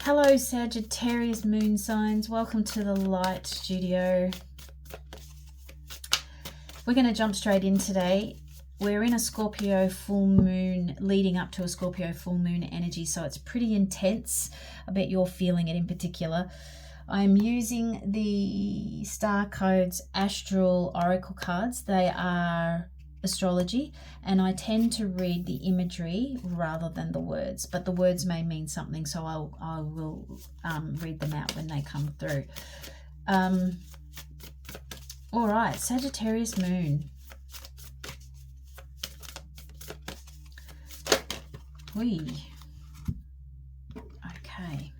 Hello Sagittarius moon signs, welcome to the light studio. We're going to jump straight in today. We're in a Scorpio full moon, leading up to a Scorpio full moon energy, so it's pretty intense. I bet you're feeling it in particular. I'm using the Star Codes Astral Oracle cards. They are astrology, and I tend to read the imagery rather than the words, but the words may mean something, so I will read them out when they come through. All right, Sagittarius moon. Okay.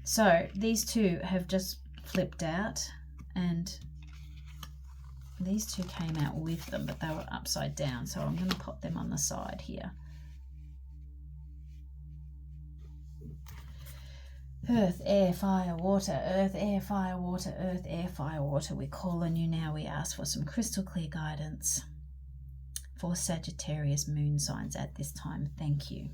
So these two have just flipped out, and these two came out with them, but they were upside down, so I'm going to pop them on the side here. Earth, air, fire, water, earth, air, fire, water, earth, air, fire, water. We call on you now. We ask for some crystal clear guidance for Sagittarius moon signs at this time. Thank you.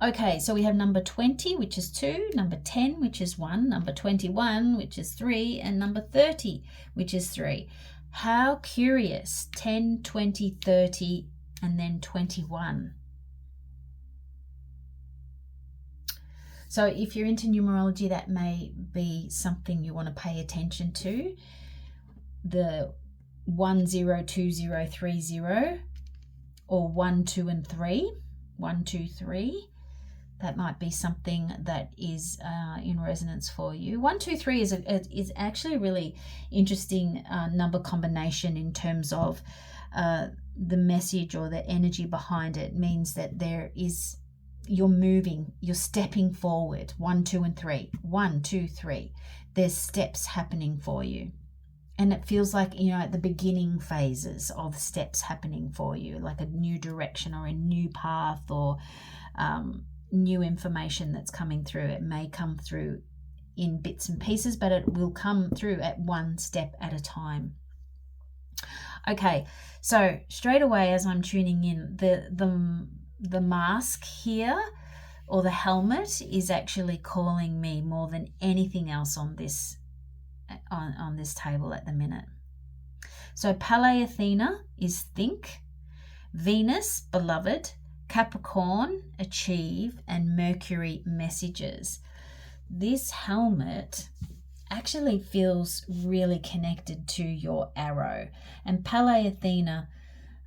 Okay, so we have number 20, which is 2, number 10, which is 1, number 21, which is 3, and number 30, which is 3. How curious. 10, 20, 30, and then 21. So if you're into numerology, that may be something you want to pay attention to. The 1, 0, 2, 0, 3, 0, or 1, 2, and 3. 1, 2, 3. That might be something that is in resonance for you. 1, 2, 3 is actually a really interesting number combination in terms of the message or the energy behind it. It means that you're moving, you're stepping forward. 1, 2, and 3. 1, 2, 3. There's steps happening for you. And it feels like, at the beginning phases of steps happening for you, like a new direction or a new path or new information that's coming through. It may come through in bits and pieces, but it will come through at one step at a time. Okay, so straight away as I'm tuning in, the mask here or the helmet is actually calling me more than anything else on this table at the minute. So Pele Athena is think, Venus, beloved, Capricorn, achieve, and Mercury, messages. This helmet actually feels really connected to your arrow. And Pele Athena,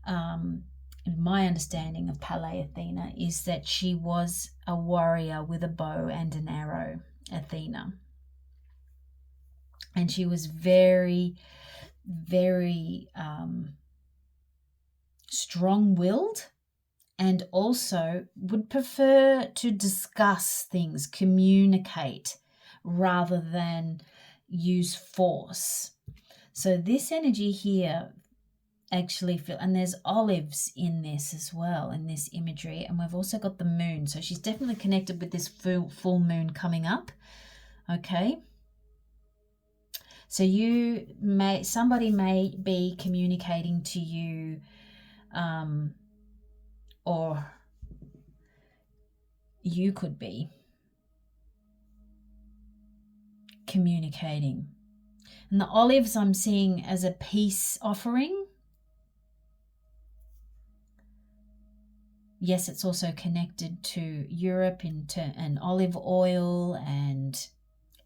my understanding of Pele Athena is that she was a warrior with a bow and an arrow, Athena. And she was very, very strong-willed, and also would prefer to discuss things, communicate, rather than use force. So this energy here actually and there's olives in this as well, in this imagery, and we've also got the moon. So she's definitely connected with this full moon coming up. Okay. So somebody may be communicating to you, or you could be communicating. And the olives I'm seeing as a peace offering. Yes, it's also connected to Europe and olive oil and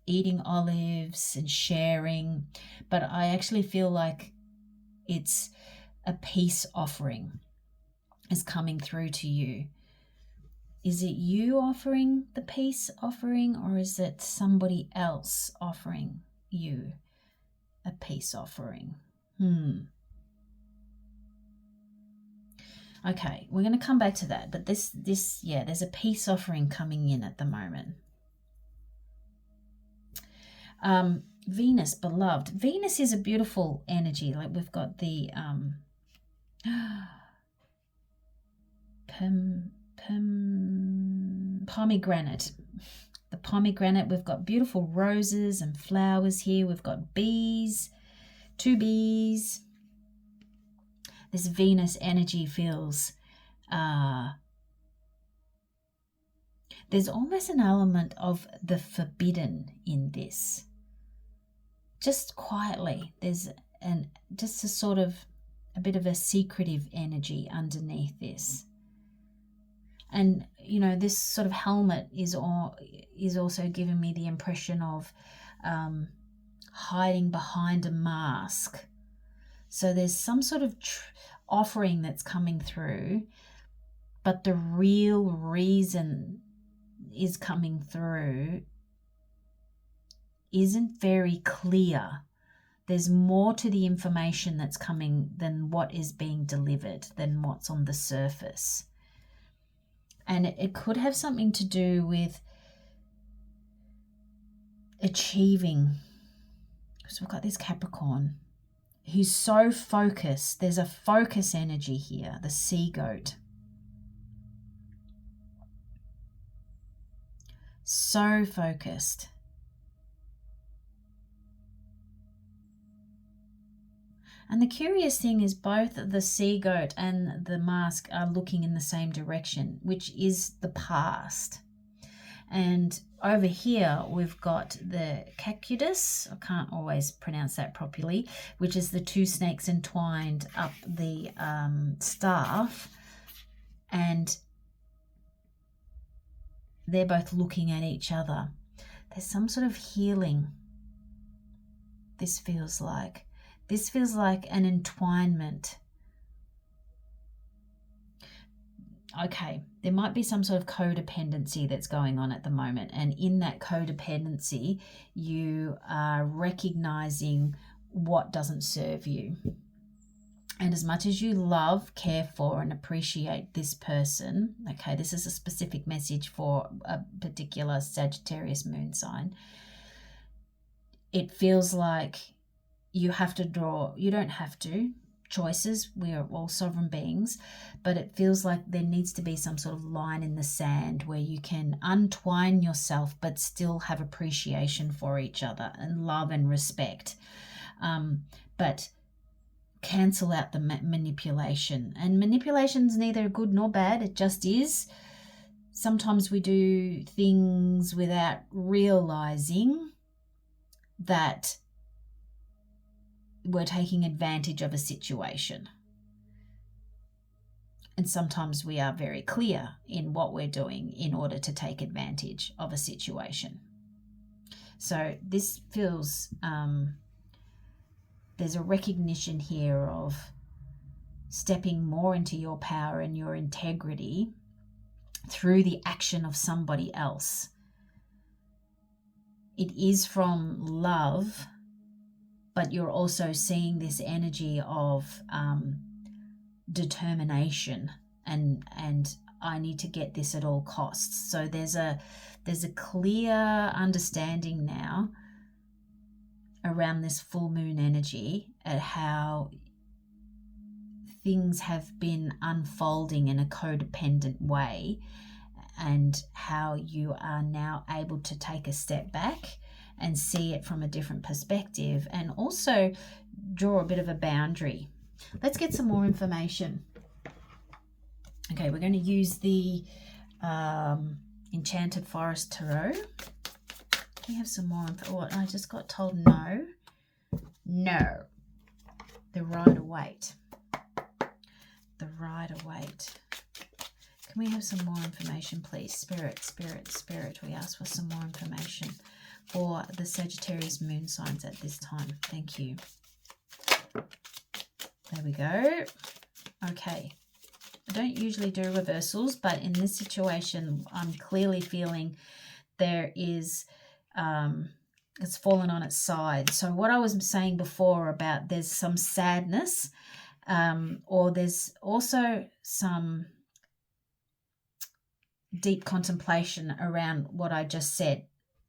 eating olives and sharing, but I actually feel like it's a peace offering is coming through to you. Is it you offering the peace offering, or is it somebody else offering you a peace offering? Okay, we're going to come back to that, but there's a peace offering coming in at the moment. Venus, beloved. Venus is a beautiful energy. Like we've got the pomegranate. The pomegranate, we've got beautiful roses and flowers here. We've got bees, 2 bees. This Venus energy feels there's almost an element of the forbidden in this. Just quietly, there's just a sort of a bit of a secretive energy underneath this. And, you know, this sort of helmet is also giving me the impression of hiding behind a mask. So there's some sort of offering that's coming through, but the real reason is coming through isn't very clear. There's more to the information that's coming than what is being delivered, than what's on the surface. And it could have something to do with achieving. So we've got this Capricorn who's so focused. There's a focus energy here, the sea goat. So focused. And the curious thing is both the sea goat and the mask are looking in the same direction, which is the past. And over here, we've got the cactus. I can't always pronounce that properly, which is the two snakes entwined up the staff. And they're both looking at each other. There's some sort of healing. This feels like an entwinement. Okay, there might be some sort of codependency that's going on at the moment. And in that codependency, you are recognizing what doesn't serve you. And as much as you love, care for, and appreciate this person, okay, this is a specific message for a particular Sagittarius moon sign. It feels like you have to draw, you don't have to, choices, we are all sovereign beings, but it feels like there needs to be some sort of line in the sand where you can untwine yourself but still have appreciation for each other and love and respect, but cancel out the manipulation. And manipulation's neither good nor bad, it just is. Sometimes we do things without realizing that we're taking advantage of a situation. And sometimes we are very clear in what we're doing in order to take advantage of a situation. So this feels, there's a recognition here of stepping more into your power and your integrity through the action of somebody else. It is from love, but you're also seeing this energy of determination and I need to get this at all costs. So there's a clear understanding now around this full moon energy at how things have been unfolding in a codependent way and how you are now able to take a step back and see it from a different perspective and also draw a bit of a boundary. Let's get some more information. Okay, we're going to use the Enchanted Forest Tarot. Can we have some more info? Oh, I just got told no. No. The Rider-Waite. The Rider-Waite. Can we have some more information, please? Spirit, Spirit, Spirit. We ask for some more information for the Sagittarius moon signs at this time. Thank you. There we go. Okay. I don't usually do reversals, but in this situation, I'm clearly feeling there is, it's fallen on its side. So what I was saying before about there's some sadness, or there's also some deep contemplation around what I just said,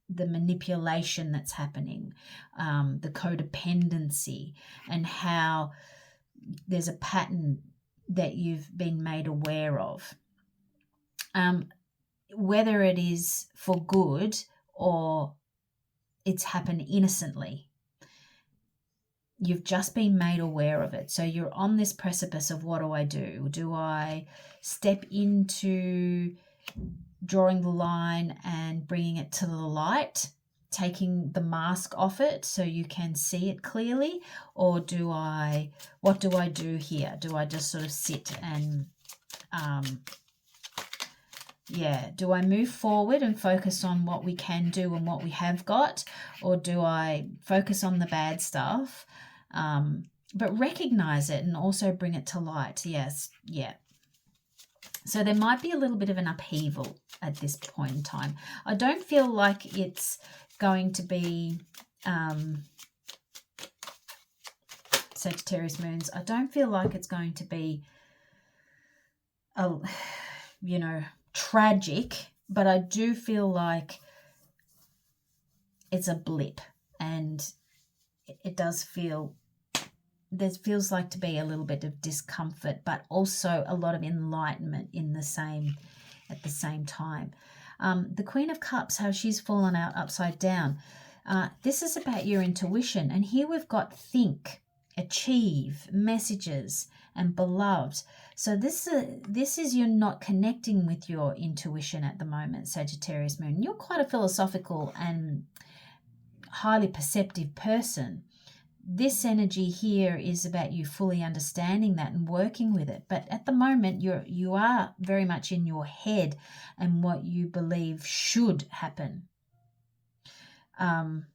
the manipulation that's happening, the codependency, and how there's a pattern that you've been made aware of. Whether it is for good or it's happened innocently, you've just been made aware of it. So you're on this precipice of, what do I do? Do I step into drawing the line and bringing it to the light, taking the mask off it so you can see it clearly? Or what do I do here? Do I just sort of sit and, do I move forward and focus on what we can do and what we have got? Or do I focus on the bad stuff, but recognize it and also bring it to light? Yes, yeah. So there might be a little bit of an upheaval at this point in time. I don't feel like it's going to be, Sagittarius moons, I don't feel like it's going to be, tragic, but I do feel like it's a blip, and it does feel, there feels like to be a little bit of discomfort, but also a lot of enlightenment at the same time. The Queen of Cups, how she's fallen out upside down. This is about your intuition, and here we've got think, achieve, messages, and beloved. So this is you're not connecting with your intuition at the moment, Sagittarius moon. You're quite a philosophical and highly perceptive person. This energy here is about you fully understanding that and working with it. But at the moment, you are very much in your head and what you believe should happen. And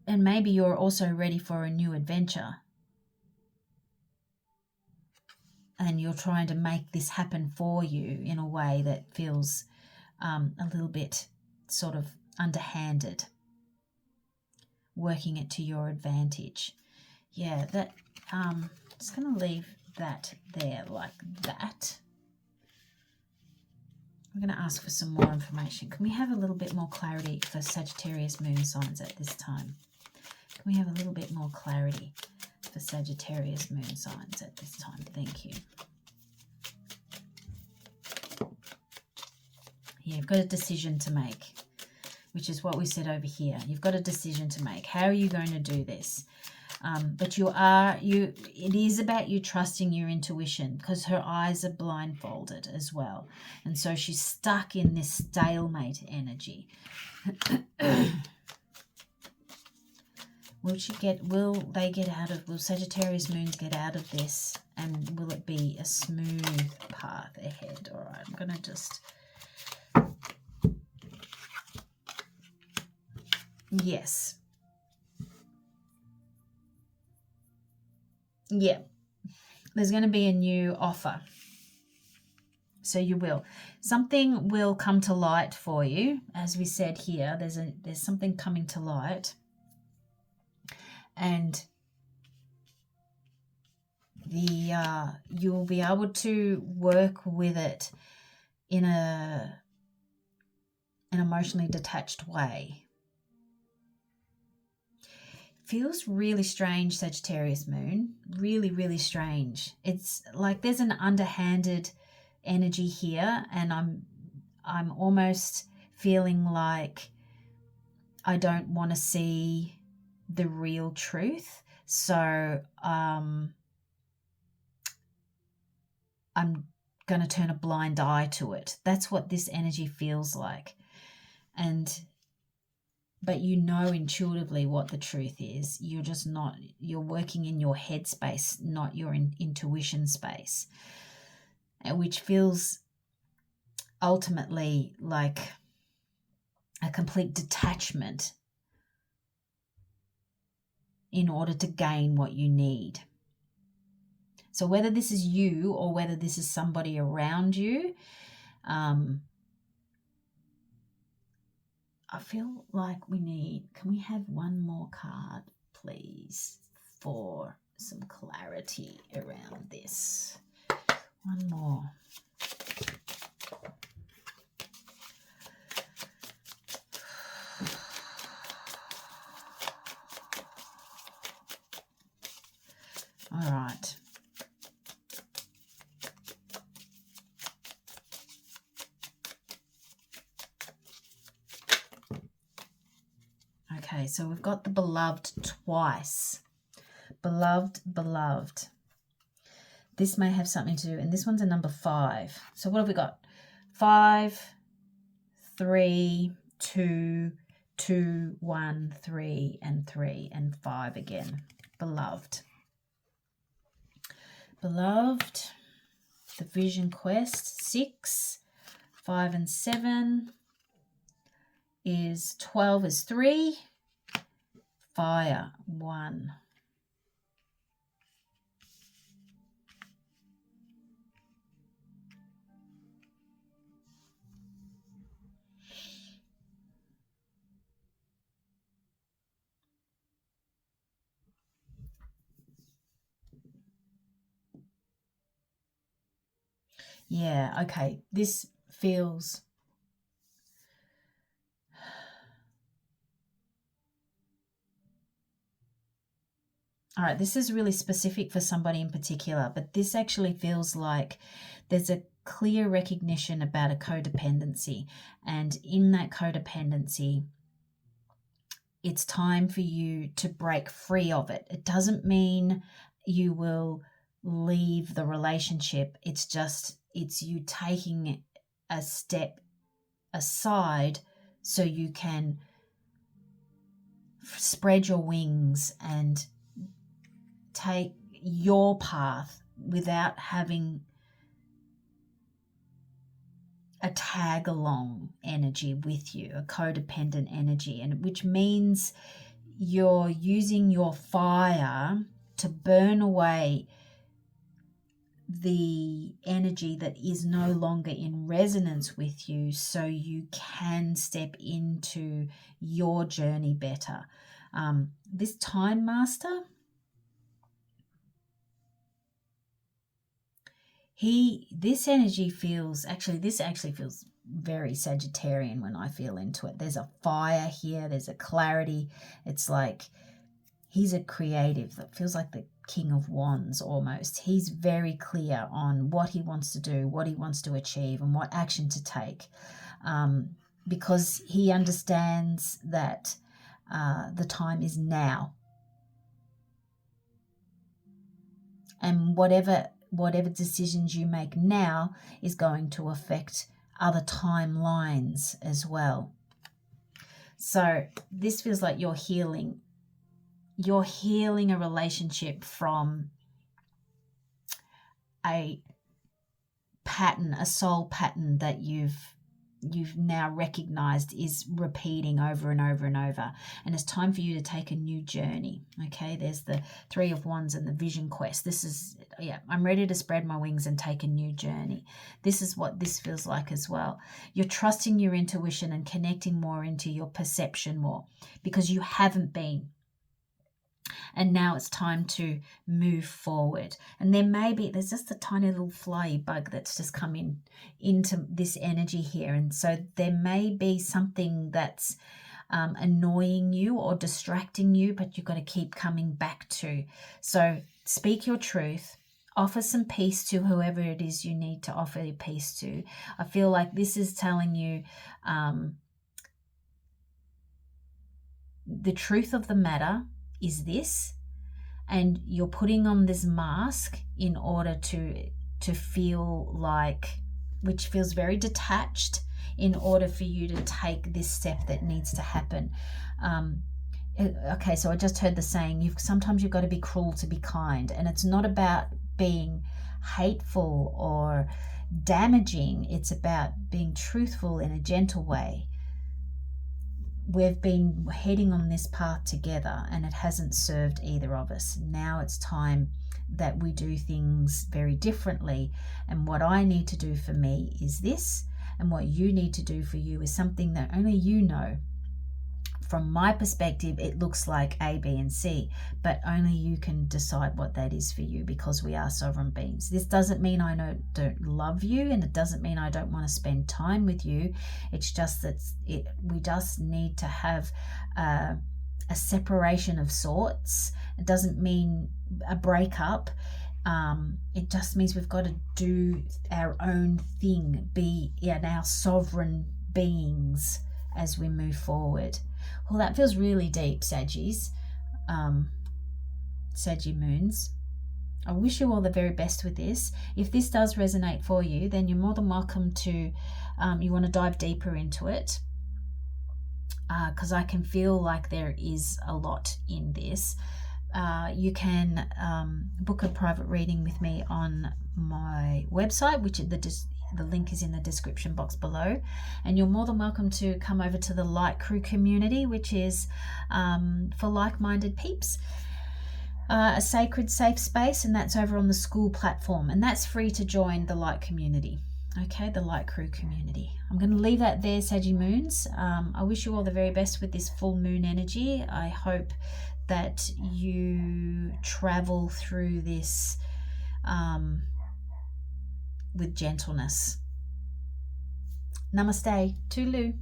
maybe you're also ready for a new adventure. And you're trying to make this happen for you in a way that feels a little bit sort of underhanded. Working it to your advantage. Yeah, that just going to leave that there like that. I'm going to ask for some more information. Can we have a little bit more clarity for Sagittarius moon signs at this time? Can we have a little bit more clarity for Sagittarius moon signs at this time? Thank you. Yeah, you've got a decision to make, which is what we said over here. You've got a decision to make. How are you going to do this? But it is about you trusting your intuition, because her eyes are blindfolded as well. And so she's stuck in this stalemate energy. Will Sagittarius moons get out of this? And will it be a smooth path ahead? All right, I'm going to just... Yes. Yeah. There's going to be a new offer. So you will. Something will come to light for you. As we said here, there's something coming to light. And you'll be able to work with it in an emotionally detached way. Feels really strange, Sagittarius moon. Really, really strange. It's like there's an underhanded energy here, and I'm almost feeling like I don't want to see the real truth. So I'm going to turn a blind eye to it. That's what this energy feels like. But you know intuitively what the truth is. You're working in your head space, not your intuition space, which feels ultimately like a complete detachment in order to gain what you need. So whether this is you or whether this is somebody around you, I feel like can we have one more card, please, for some clarity around this? One more. All right. Okay, so we've got the beloved twice. Beloved, beloved. This may have something to do, and this one's a number 5. So what have we got? 5, 3, 2, 2, 1, 3, and 3, and 5 again. Beloved. Beloved, the vision quest, 6, 5 and 7 is 12 is 3, fire, 1. Yeah, okay, this feels... All right, this is really specific for somebody in particular, but this actually feels like there's a clear recognition about a codependency. And in that codependency, it's time for you to break free of it. It doesn't mean you will leave the relationship. It's you taking a step aside so you can spread your wings and take your path without having a tag along energy with you, a codependent energy, and which means you're using your fire to burn away the energy that is no longer in resonance with you, so you can step into your journey better. This time master, this actually feels very Sagittarian when I feel into it. There's a fire here, there's a clarity. It's like he's a creative that feels like the King of Wands almost. He's very clear on what he wants to do, what he wants to achieve, and what action to take, because he understands that the time is now. And whatever decisions you make now is going to affect other timelines as well. So this feels like you're healing a relationship from a pattern, a soul pattern that you've now recognized is repeating over and over and over, and it's time for you to take a new journey. Okay, there's the 3 of Wands and the vision quest. This is, I'm ready to spread my wings and take a new journey. This is what this feels like as well. You're trusting your intuition and connecting more into your perception more, because you haven't been. And now it's time to move forward. And there's just a tiny little fly bug that's just come into this energy here. And so there may be something that's annoying you or distracting you, but you've got to keep coming back to. So speak your truth. Offer some peace to whoever it is you need to offer your peace to. I feel like this is telling you the truth of the matter is this, and you're putting on this mask in order to feel like, which feels very detached, in order for you to take this step that needs to happen. Okay, so I just heard the saying, sometimes you've got to be cruel to be kind, and it's not about being hateful or damaging. It's about being truthful in a gentle way. We've been heading on this path together and it hasn't served either of us. Now it's time that we do things very differently. And what I need to do for me is this, and what you need to do for you is something that only you know. From my perspective, it looks like A, B, and C, but only you can decide what that is for you, because we are sovereign beings. This doesn't mean I don't love you, and it doesn't mean I don't want to spend time with you. It's just that we just need to have a separation of sorts. It doesn't mean a breakup. It just means we've got to do our own thing, be our sovereign beings as we move forward. Well, that feels really deep, Saggies, Saggy Moons. I wish you all the very best with this. If this does resonate for you, then you're more than welcome to, you want to dive deeper into it, because I can feel like there is a lot in this. You can book a private reading with me on my website, which the link is in the description box below, and you're more than welcome to come over to the Light Crew community, which is for like-minded peeps, a sacred safe space, and that's over on the school platform, and that's free to join the Light community. Okay, the Light Crew community. I'm going to leave that there, Saggy Moons. I wish you all the very best with this full moon energy. I hope that you travel through this with gentleness. Namaste. Tulu.